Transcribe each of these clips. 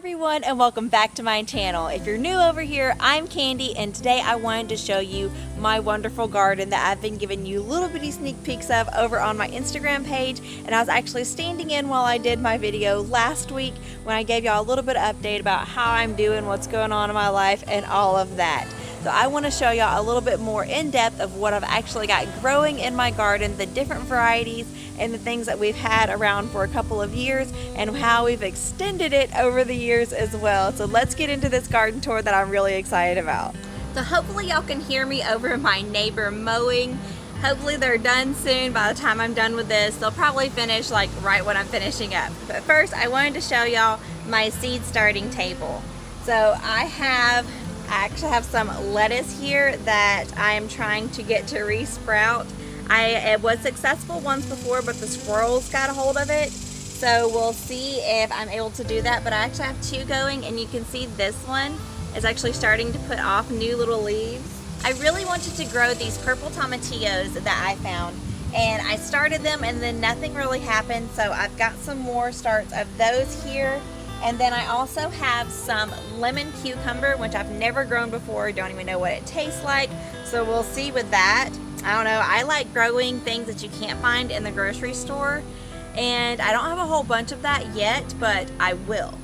everyone, and welcome back to my channel. If you're new over here, I'm Candy, and today I wanted to show you my wonderful garden that I've been giving you little bitty sneak peeks of over on my Instagram page. And I was actually standing in while I did my video last week when I gave y'all a little bit of update about how I'm doing, what's going on in my life, and all of that. So I want to show y'all a little bit more in depth of what I've actually got growing in my garden, the different varieties and the things that we've had around for a couple of years and how we've extended it over the years as well. So let's get into this garden tour that I'm really excited about. So hopefully y'all can hear me over my neighbor mowing. Hopefully they're done soon. By the time I'm done with this, they'll probably finish like right when I'm finishing up. But first I wanted to show y'all my seed starting table. So I actually have some lettuce here that I am trying to get to re-sprout. It was successful once before, but the squirrels got a hold of it. So we'll see if I'm able to do that. But I actually have two going, and you can see this one is actually starting to put off new little leaves. I really wanted to grow these purple tomatillos that I found, and I started them and then nothing really happened. So I've got some more starts of those here. And then I also have some lemon cucumber, which I've never grown before, don't even know what it tastes like. So we'll see with that. I don't know, I like growing things that you can't find in the grocery store. And I don't have a whole bunch of that yet, but I will.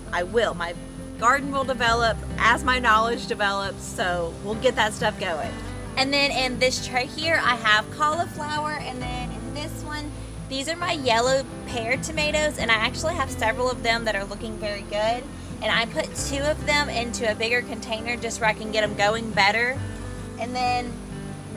My garden will develop as my knowledge develops, so we'll get that stuff going. And then in this tray here, I have cauliflower, and then in this one, these are my yellow pear tomatoes, and I actually have several of them that are looking very good. And I put two of them into a bigger container just so I can get them going better. And then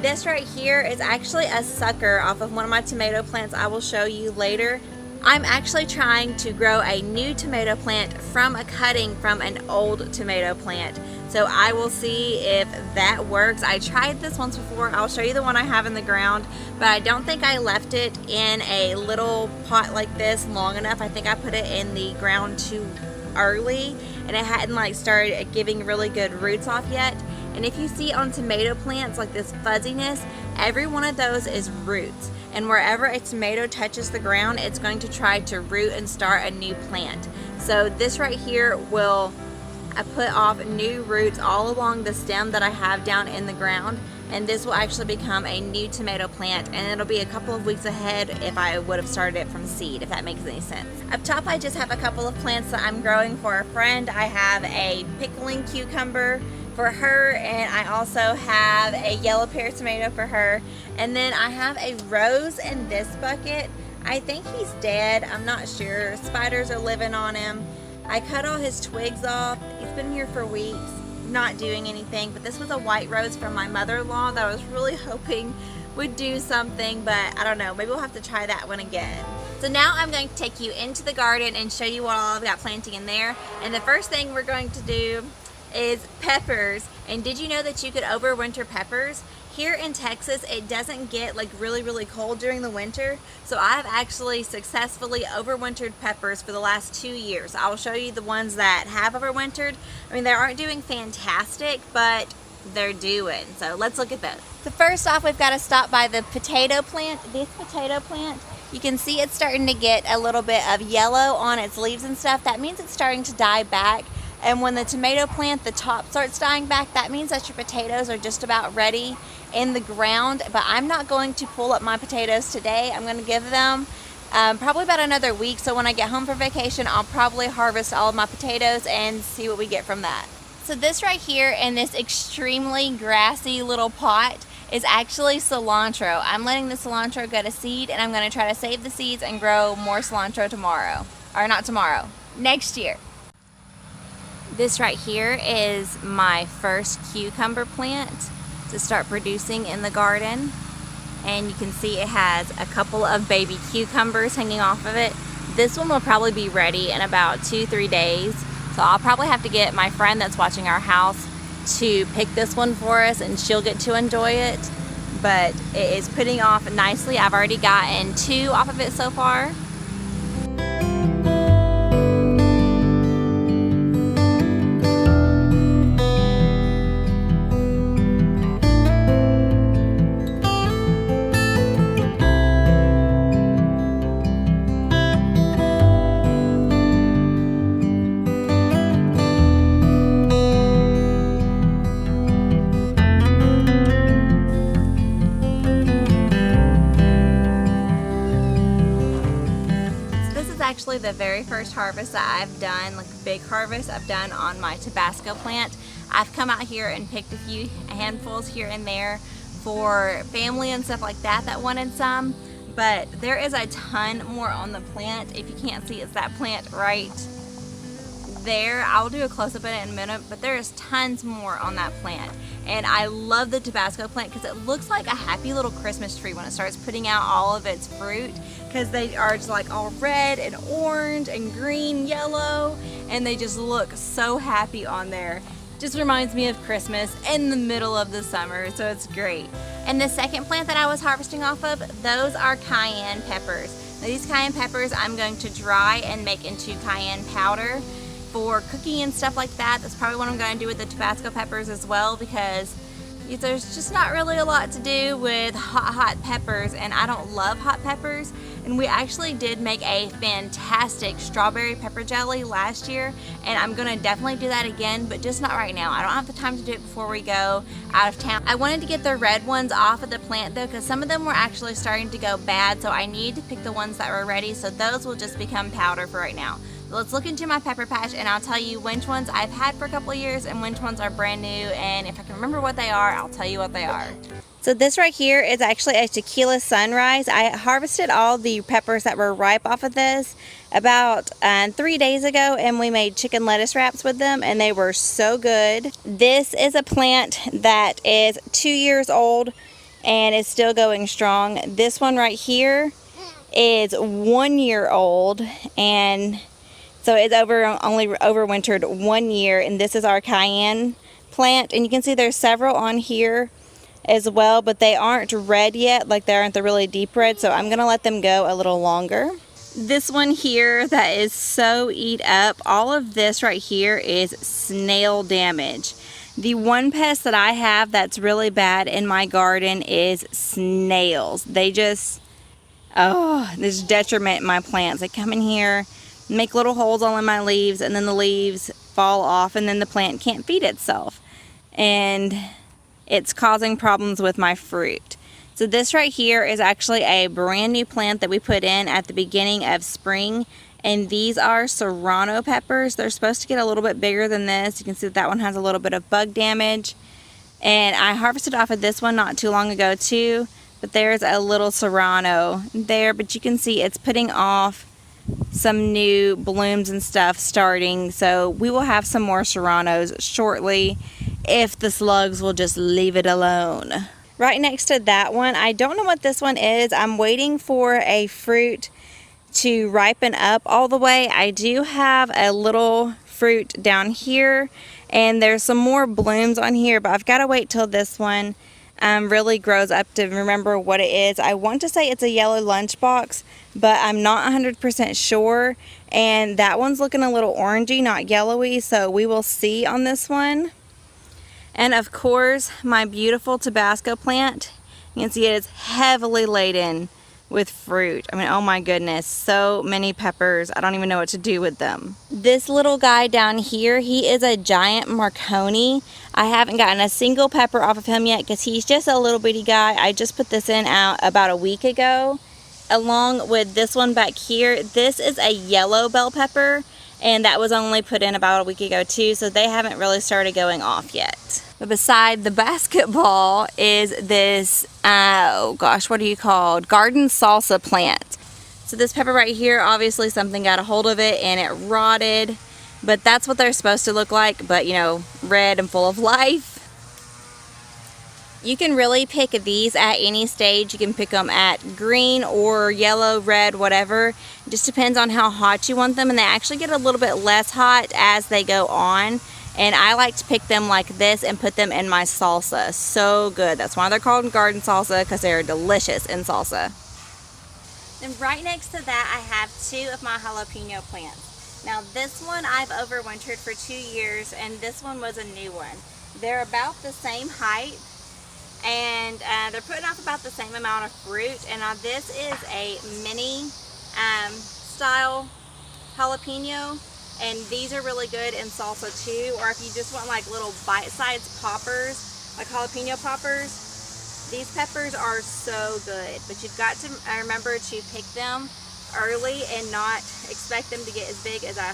this right here is actually a sucker off of one of my tomato plants I will show you later. I'm actually trying to grow a new tomato plant from a cutting from an old tomato plant. So I will see if that works. I tried this once before. I'll show you the one I have in the ground, but I don't think I left it in a little pot like this long enough. I think I put it in the ground too early, and it hadn't like started giving really good roots off yet. And if you see on tomato plants like this fuzziness, every one of those is roots. And wherever a tomato touches the ground, it's going to try to root and start a new plant. So this right here will put off new roots all along the stem that I have down in the ground. And this will actually become a new tomato plant, and it'll be a couple of weeks ahead if I would have started it from seed, if that makes any sense. Up top I just have a couple of plants that I'm growing for a friend. I have a pickling cucumber for her, and I also have a yellow pear tomato for her. And then I have a rose in this bucket. I think he's dead, I'm not sure. Spiders are living on him. I cut all his twigs off. He's been here for weeks, not doing anything. But this was a white rose from my mother-in-law that I was really hoping would do something, but I don't know, maybe we'll have to try that one again. So now I'm going to take you into the garden and show you what all I've got planting in there. And the first thing we're going to do is peppers. And did you know that you could overwinter peppers? Here in Texas, it doesn't get like really cold during the winter. So I've actually successfully overwintered peppers for the last 2 years. I will show you the ones that have overwintered. I mean, they aren't doing fantastic, but they're doing. So let's look at those. So first off, we've got to stop by the potato plant. This potato plant, you can see it's starting to get a little bit of yellow on its leaves and stuff. That means it's starting to die back. And when the tomato plant, the top starts dying back, that means that your potatoes are just about ready in the ground. But I'm not going to pull up my potatoes today. I'm going to give them probably about another week. So when I get home for vacation, I'll probably harvest all of my potatoes and see what we get from that. So this right here in this extremely grassy little pot is actually cilantro. I'm letting the cilantro go to seed, and I'm going to try to save the seeds and grow more cilantro tomorrow. Or not tomorrow, next year. This right here is my first cucumber plant to start producing in the garden. And you can see it has a couple of baby cucumbers hanging off of it. This one will probably be ready in about 2-3 days. So I'll probably have to get my friend that's watching our house to pick this one for us, and she'll get to enjoy it. But it is putting off nicely. I've already gotten 2 off of it so far. the very first harvest that I've done, like a big harvest I've done on my Tabasco plant. I've come out here and picked a few handfuls here and there for family and stuff like that that wanted some, but there is a ton more on the plant. If you can't see, it's that plant right there. I'll do a close-up in it in a minute, but there's tons more on that plant. And I love the Tabasco plant because it looks like a happy little Christmas tree when it starts putting out all of its fruit, because they are just like all red and orange and green, yellow, and they just look so happy on there. Just reminds me of Christmas in the middle of the summer, so it's great. And the second plant that I was harvesting off of, those are cayenne peppers. Now, these cayenne peppers I'm going to dry and make into cayenne powder for cooking and stuff like that. That's probably what I'm going to do with the Tabasco peppers as well, because there's just not really a lot to do with hot peppers, and I don't love hot peppers. And we actually did make a fantastic strawberry pepper jelly last year, and I'm gonna definitely do that again, but just not right now. I don't have the time to do it before we go out of town. I wanted to get the red ones off of the plant though, because some of them were actually starting to go bad, so I need to pick the ones that were ready, so those will just become powder for right now. Let's look into my pepper patch and I'll tell you which ones I've had for a couple of years and which ones are brand new, and if I can remember what they are, I'll tell you what they are. So this right here is actually a tequila sunrise. I harvested all the peppers that were ripe off of this about 3 days ago, and we made chicken lettuce wraps with them, and they were so good. This is a plant that is 2 years old and is still going strong. This one right here is 1 year old, and so it's only overwintered 1 year, and this is our cayenne plant. And you can see there's several on here as well, but they aren't red yet, like they aren't the really deep red, so I'm gonna let them go a little longer. This one here that is so eat up, all of this right here is snail damage. The one pest that I have that's really bad in my garden is snails. They just, this detriment my plants. They come in here, make little holes all in my leaves, and then the leaves fall off, and then the plant can't feed itself, and it's causing problems with my fruit. So this right here is actually a brand new plant that we put in at the beginning of spring, and these are serrano peppers. They're supposed to get a little bit bigger than this. You can see that one has a little bit of bug damage, and I harvested off of this one not too long ago too, but there's a little serrano there, but you can see it's putting off some new blooms and stuff starting, so we will have some more serranos shortly if the slugs will just leave it alone. Right next to that one, I don't know what this one is. I'm waiting for a fruit to ripen up all the way. I do have a little fruit down here, and there's some more blooms on here, but I've got to wait till this one really grows up to remember what it is. I want to say it's a yellow lunchbox, but I'm not 100% sure, and that one's looking a little orangey, not yellowy, so we will see on this one. And of course, my beautiful Tabasco plant, you can see it is heavily laden with fruit. I mean, oh my goodness, so many peppers. I don't even know what to do with them. This little guy down here, he is a giant Marconi. I haven't gotten a single pepper off of him yet because he's just a little bitty guy. I just put this in out about a week ago, along with this one back here. This is a yellow bell pepper, and that was only put in about a week ago too, so they haven't really started going off yet. But beside the basketball is this, oh gosh, what are you called? Garden salsa plant. So this pepper right here, obviously something got a hold of it and it rotted, but that's what they're supposed to look like, but you know, red and full of life. You can really pick these at any stage. You can pick them at green or yellow, red, whatever. It just depends on how hot you want them, and they actually get a little bit less hot as they go on. And I like to pick them like this and put them in my salsa. So good. That's why they're called garden salsa, because they're delicious in salsa. Then right next to that, I have 2 of my jalapeno plants. Now this one I've overwintered for 2 years, and this one was a new one. They're about the same height, and they're putting off about the same amount of fruit. And now this is a mini style jalapeno, and these are really good in salsa too, or if you just want like little bite-sized poppers, like jalapeno poppers. These peppers are so good, but you've got to remember to pick them early and not expect them to get as big as a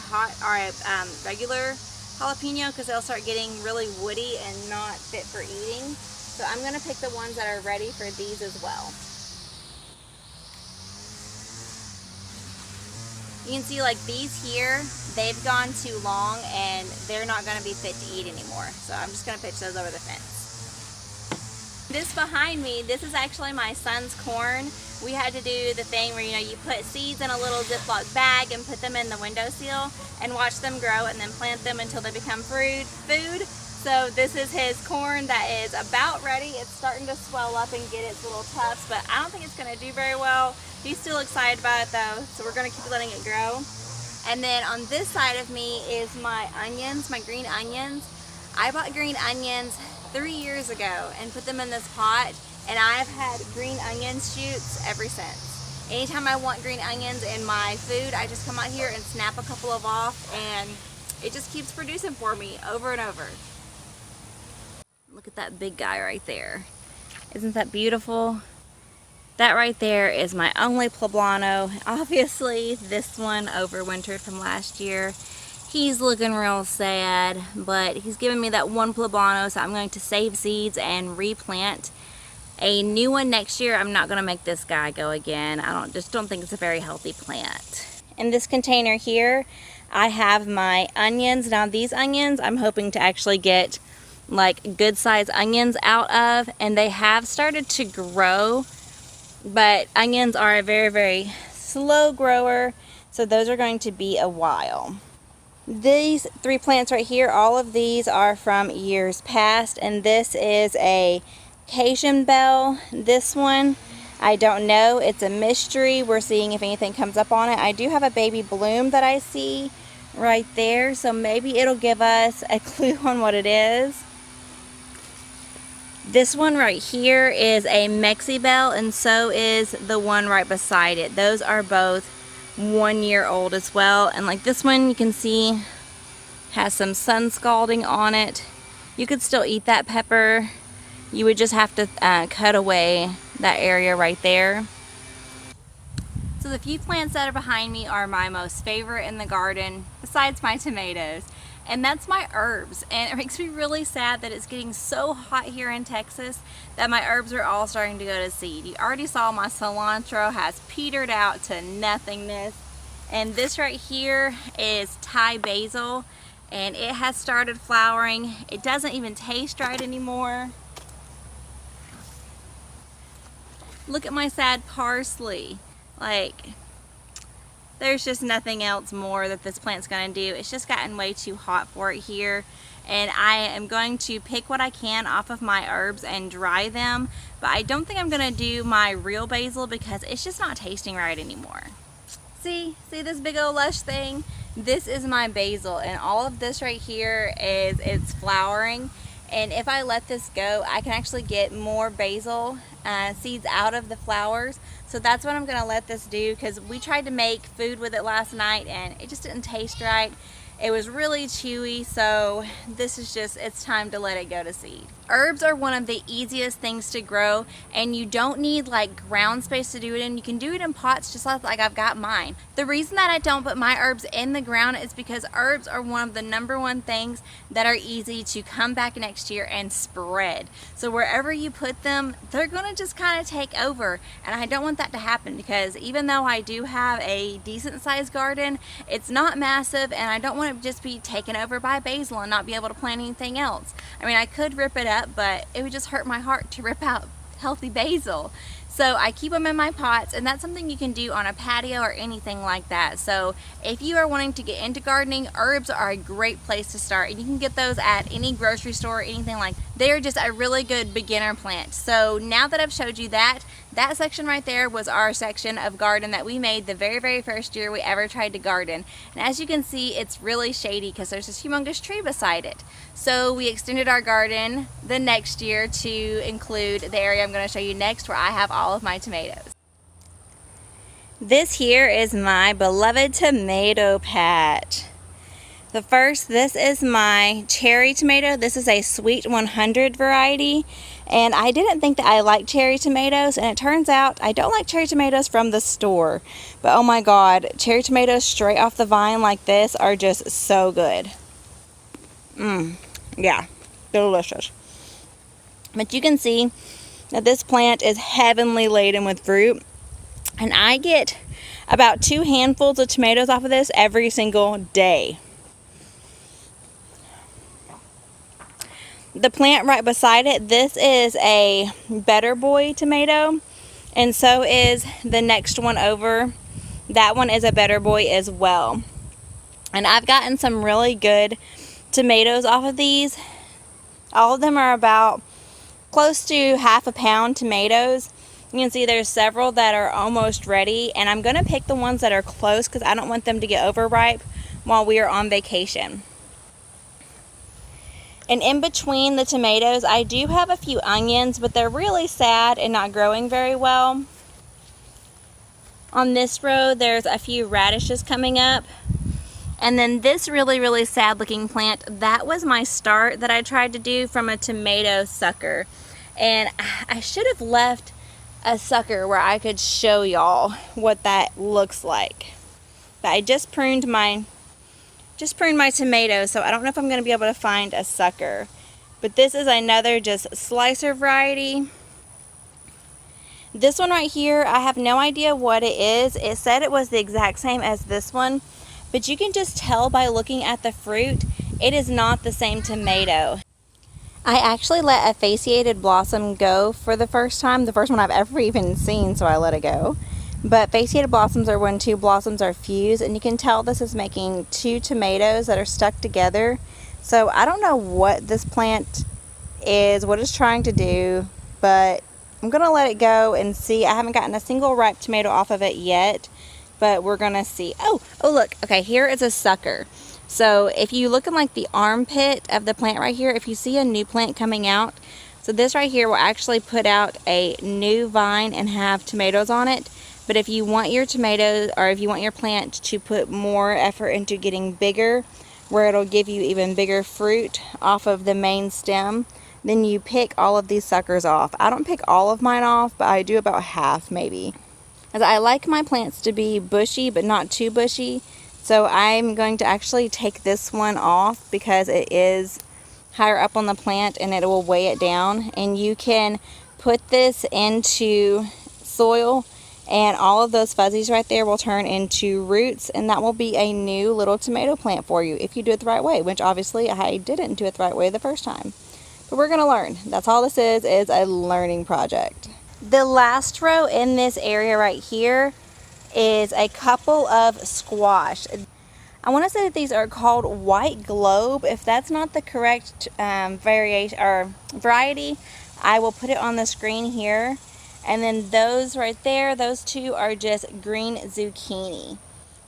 regular jalapeno, because they'll start getting really woody and not fit for eating. So I'm going to pick the ones that are ready for these as well. You can see like these here, they've gone too long and they're not going to be fit to eat anymore. So I'm just going to pitch those over the fence. This behind me, this is actually my son's corn. We had to do the thing where, you know, you put seeds in a little Ziploc bag and put them in the windowsill and watch them grow and then plant them until they become food. So this is his corn that is about ready. It's starting to swell up and get its little tufts, but I don't think it's going to do very well. He's still excited about it though, so we're going to keep letting it grow. And then on this side of me is my onions, my green onions. I bought green onions 3 years ago and put them in this pot, and I've had green onion shoots ever since. Anytime I want green onions in my food, I just come out here and snap a couple of off, and it just keeps producing for me over and over. Look at that big guy right there. Isn't that beautiful? That right there is my only poblano. Obviously, this one overwintered from last year. He's looking real sad, but he's giving me that one poblano, so I'm going to save seeds and replant a new one next year. I'm not going to make this guy go again. I just don't think it's a very healthy plant. In this container here, I have my onions. Now these onions, I'm hoping to actually get like good size onions out of, and they have started to grow, but onions are a very, very slow grower, so those are going to be a while. These 3 plants right here, all of these are from years past, and this is a Cajun bell. This one, I don't know, it's a mystery. We're seeing if anything comes up on it. I do have a baby bloom that I see right there, so maybe it'll give us a clue on what it is. This one right here is a Mexi bell, and so is the one right beside it. Those are both 1 year old as well, and like this one, you can see has some sun scalding on it. You could still eat that pepper. You would just have to cut away that area right there. So the few plants that are behind me are my most favorite in the garden, besides my tomatoes, and that's my herbs. And it makes me really sad that it's getting so hot here in Texas that my herbs are all starting to go to seed. You already saw my cilantro has petered out to nothingness, and this right here is Thai basil, and it has started flowering. It doesn't even taste right anymore. Look at my sad parsley. Like, there's just nothing else more that this plant's gonna do. It's just gotten way too hot for it here, and I am going to pick what I can off of my herbs and dry them, but I don't think I'm gonna do my real basil because it's just not tasting right anymore. See this big old lush thing? This is my basil, and all of this right here is it's flowering, and if I let this go, I can actually get more basil seeds out of the flowers. So that's what I'm gonna let this do, because we tried to make food with it last night and it just didn't taste right. It was really chewy, so this is just, it's time to let it go to seed. Herbs are one of the easiest things to grow, and you don't need like ground space to do it in. You can do it in pots just like I've got mine. The reason that I don't put my herbs in the ground is because herbs are one of the #1 things that are easy to come back next year and spread. So wherever you put them, they're gonna just kind of take over, and I don't want that to happen, because even though I do have a decent sized garden, it's not massive, and I don't want it to just be taken over by basil and not be able to plant anything else. I mean, I could rip it up, but it would just hurt my heart to rip out healthy basil. So I keep them in my pots, and that's something you can do on a patio or anything like that. So if you are wanting to get into gardening, herbs are a great place to start, and you can get those at any grocery store or anything like that. They're just a really good beginner plant. So now that I've showed you that section right there was our section of garden that we made the very, very first year we ever tried to garden. And as you can see, it's really shady because there's this humongous tree beside it. So we extended our garden the next year to include the area I'm going to show you next, where I have all of my tomatoes. This here is my beloved tomato patch. The first, this is my cherry tomato. This is a sweet 100 variety, and I didn't think that I liked cherry tomatoes, and it turns out I don't like cherry tomatoes from the store. But oh my god, cherry tomatoes straight off the vine like this are just so good. Yeah, delicious. But you can see that this plant is heavenly laden with fruit, and I get about 2 handfuls of tomatoes off of this every single day. The plant right beside it, this is a Better Boy tomato, and so is the next one over. That one is a Better Boy as well. And I've gotten some really good tomatoes off of these. All of them are about close to half a pound tomatoes. You can see there's several that are almost ready, and I'm going to pick the ones that are close because I don't want them to get overripe while we are on vacation. And in between the tomatoes, I do have a few onions, but they're really sad and not growing very well. On this row, there's a few radishes coming up. And then this really sad looking plant, that was my start that I tried to do from a tomato sucker. And I should have left a sucker where I could show y'all what that looks like. But I just pruned my tomatoes, so I don't know if I'm going to be able to find a sucker. But this is another just slicer variety. This one right here, I have no idea what it is. It said it was the exact same as this one, but you can just tell by looking at the fruit, it is not the same tomato. I actually let a fasciated blossom go for the first time, the first one I've ever even seen, so I let it go. But fasciated blossoms are when 2 blossoms are fused, and you can tell this is making 2 tomatoes that are stuck together. So I don't know what this plant is, what it's trying to do, but I'm going to let it go and see. I haven't gotten a single ripe tomato off of it yet, but we're going to see. Oh, look. Okay, here is a sucker. So if you look in like the armpit of the plant right here, if you see a new plant coming out, so this right here will actually put out a new vine and have tomatoes on it. But if you want your tomatoes, or if you want your plant to put more effort into getting bigger, where it'll give you even bigger fruit off of the main stem, then you pick all of these suckers off. I don't pick all of mine off, but I do about half maybe. As I like my plants to be bushy, but not too bushy. So I'm going to actually take this one off because it is higher up on the plant and it will weigh it down. And you can put this into soil, and all of those fuzzies right there will turn into roots, and that will be a new little tomato plant for you if you do it the right way, which obviously I didn't do it the right way the first time. But we're going to learn. That's all this is a learning project. The last row in this area right here is a couple of squash. I want to say that these are called white globe. If that's not the correct variation or variety, I will put it on the screen here. And then those right there, those 2 are just green zucchini.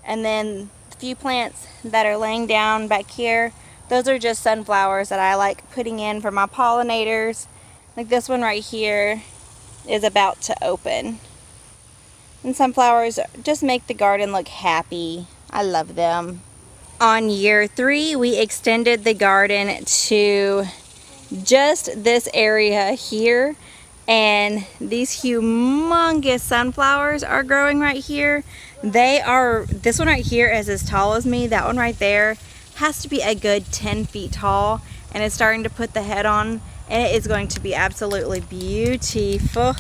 And then the few plants that are laying down back here, those are just sunflowers that I like putting in for my pollinators. Like this one right here is about to open. And sunflowers just make the garden look happy. I love them. On year 3, we extended the garden to just this area here. And these humongous sunflowers are growing right here. This one right here is as tall as me. That one right there has to be a good 10 feet tall. And it's starting to put the head on. And it is going to be absolutely beautiful.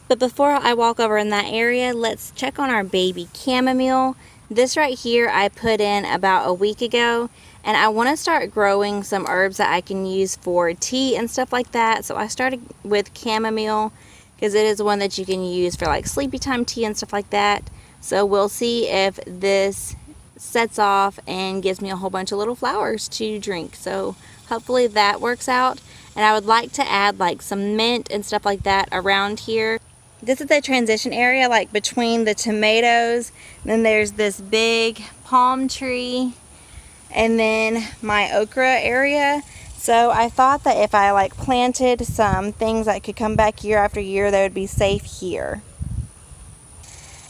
But before I walk over in that area, let's check on our baby chamomile. This right here I put in about a week ago. And I want to start growing some herbs that I can use for tea and stuff like that. So I started with chamomile because it is one that you can use for like sleepy time tea and stuff like that. So we'll see if this sets off and gives me a whole bunch of little flowers to drink. So hopefully that works out. And I would like to add like some mint and stuff like that around here. This is the transition area like between the tomatoes. Then there's this big palm tree. And then my okra area. So I thought that if I like planted some things that could come back year after year, they would be safe here.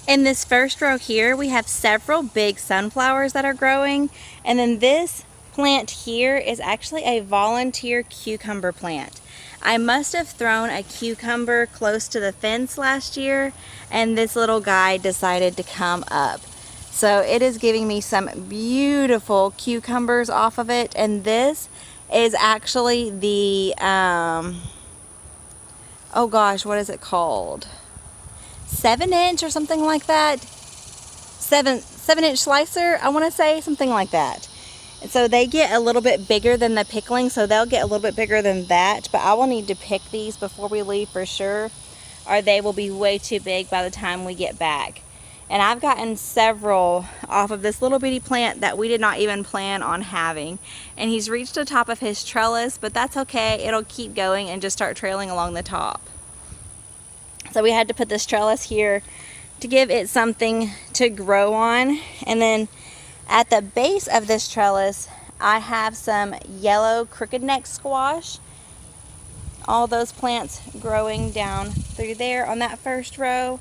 In this first row here, we have several big sunflowers that are growing, and then this plant here is actually a volunteer cucumber plant. I must have thrown a cucumber close to the fence last year, and this little guy decided to come up. So it is giving me some beautiful cucumbers off of it, and this is actually the, oh gosh, what is it called? 7-inch or something like that. 7-inch slicer, I want to say, something like that. And so they get a little bit bigger than the pickling, so they'll get a little bit bigger than that, but I will need to pick these before we leave for sure, or they will be way too big by the time we get back. And I've gotten several off of this little bitty plant that we did not even plan on having. And he's reached the top of his trellis, but that's okay. It'll keep going and just start trailing along the top. So we had to put this trellis here to give it something to grow on. And then at the base of this trellis, I have some yellow crooked neck squash. All those plants growing down through there on that first row.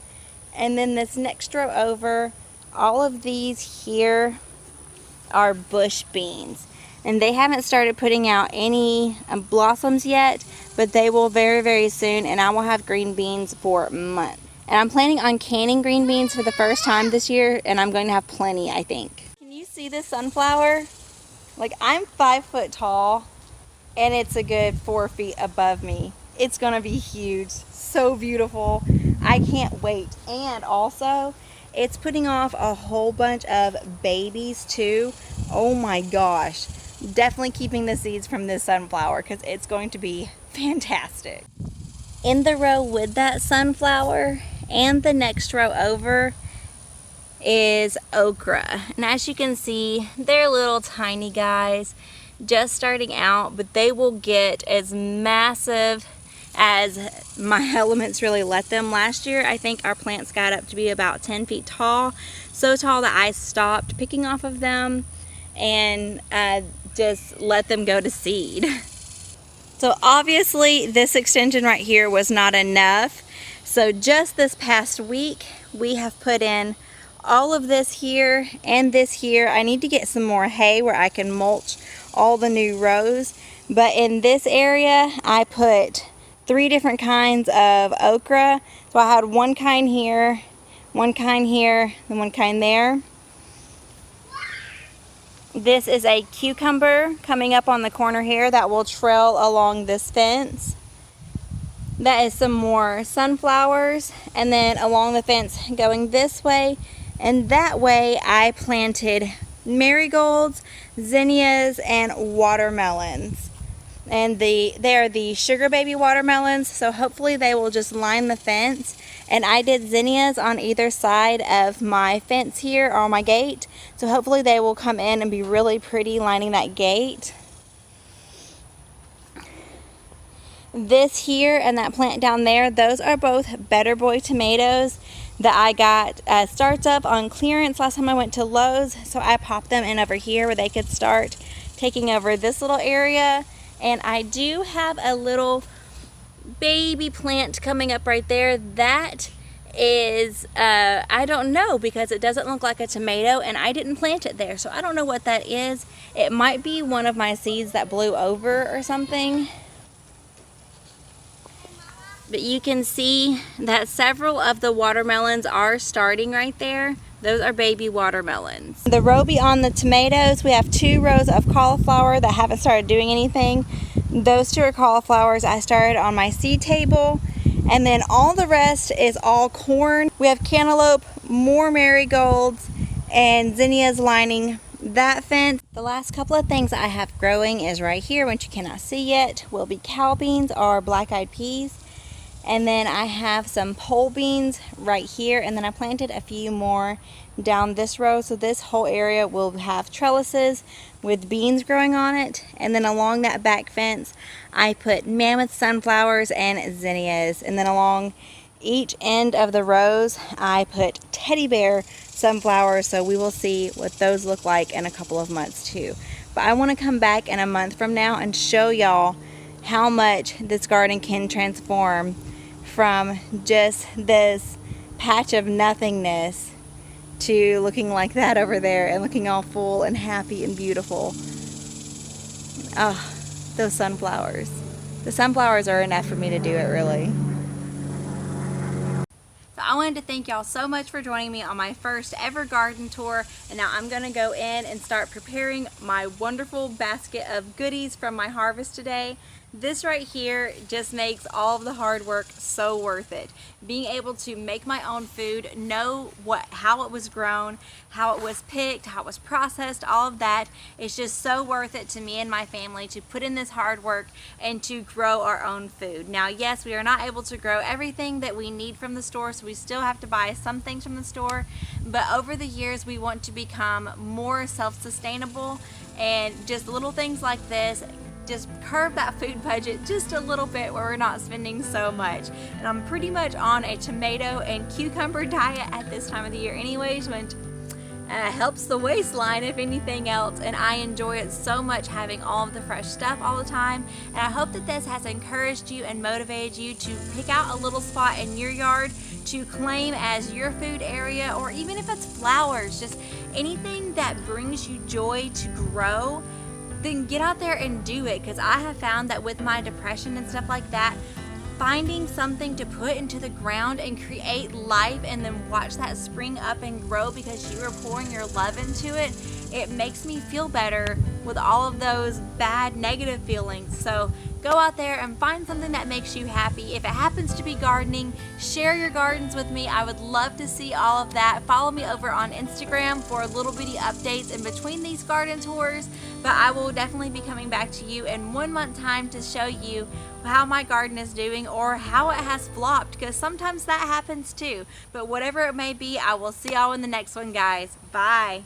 And then this next row over, all of these here are bush beans. And they haven't started putting out any blossoms yet, but they will very, very soon, and I will have green beans for months. And I'm planning on canning green beans for the first time this year, and I'm going to have plenty, I think. Can you see this sunflower? Like, I'm 5 foot tall, and it's a good 4 feet above me. It's gonna be huge, so beautiful. I can't wait. And also, it's putting off a whole bunch of babies too. Oh my gosh. Definitely keeping the seeds from this sunflower because it's going to be fantastic. In the row with that sunflower and the next row over is okra. And as you can see, they're little tiny guys just starting out, but they will get as massive as my elements really let them. Last year, I think our plants got up to be about 10 feet tall. So tall that I stopped picking off of them and just let them go to seed. So obviously this extension right here was not enough. So just this past week, we have put in all of this here and this here. I need to get some more hay where I can mulch all the new rows. But in this area, I put 3 different kinds of okra. So I had one kind here, and one kind there. This is a cucumber coming up on the corner here that will trail along this fence. That is some more sunflowers, and then along the fence going this way and that way I planted marigolds, zinnias, and watermelons. And they are the sugar baby watermelons, so hopefully they will just line the fence. And I did zinnias on either side of my fence here, or my gate, so hopefully they will come in and be really pretty lining that gate. This here and that plant down there, those are both Better Boy tomatoes that I got starts up on clearance last time I went to Lowe's, so I popped them in over here where they could start taking over this little area. And I do have a little baby plant coming up right there. That is, I don't know, because it doesn't look like a tomato and I didn't plant it there. So I don't know what that is. It might be one of my seeds that blew over or something. But you can see that several of the watermelons are starting right there. Those are baby watermelons. The row beyond the tomatoes, we have 2 rows of cauliflower that haven't started doing anything. Those 2 are cauliflowers I started on my seed table. And then all the rest is all corn. We have cantaloupe, more marigolds, and zinnias lining that fence. The last couple of things I have growing is right here, which you cannot see yet, will be cow beans or black-eyed peas. And then I have some pole beans right here, and then I planted a few more down this row, so this whole area will have trellises with beans growing on it. And then along that back fence I put mammoth sunflowers and zinnias, and then along each end of the rows I put teddy bear sunflowers, so we will see what those look like in a couple of months too. But I want to come back in a month from now and show y'all how much this garden can transform from just this patch of nothingness to looking like that over there and looking all full and happy and beautiful. Oh, those sunflowers. The sunflowers are enough for me to do it, really. So I wanted to thank y'all so much for joining me on my first ever garden tour, and now I'm gonna go in and start preparing my wonderful basket of goodies from my harvest today. This right here just makes all of the hard work so worth it. Being able to make my own food, know how it was grown, how it was picked, how it was processed, all of that is just so worth it to me and my family to put in this hard work and to grow our own food. Now, yes, we are not able to grow everything that we need from the store, so we still have to buy some things from the store, but over the years we want to become more self-sustainable, and just little things like this just curb that food budget just a little bit where we're not spending so much. And I'm pretty much on a tomato and cucumber diet at this time of the year anyways, which helps the waistline if anything else, and I enjoy it so much having all of the fresh stuff all the time. And I hope that this has encouraged you and motivated you to pick out a little spot in your yard to claim as your food area, or even if it's flowers, just anything that brings you joy to grow, then get out there and do it. Because I have found that with my depression and stuff like that, finding something to put into the ground and create life and then watch that spring up and grow because you are pouring your love into it, it makes me feel better with all of those bad negative feelings. So go out there and find something that makes you happy. If it happens to be gardening, share your gardens with me. I would love to see all of that. Follow me over on Instagram for little bitty updates in between these garden tours, but I will definitely be coming back to you in 1 month time to show you how my garden is doing or how it has flopped, because sometimes that happens too. But whatever it may be, I will see y'all in the next one, guys. Bye.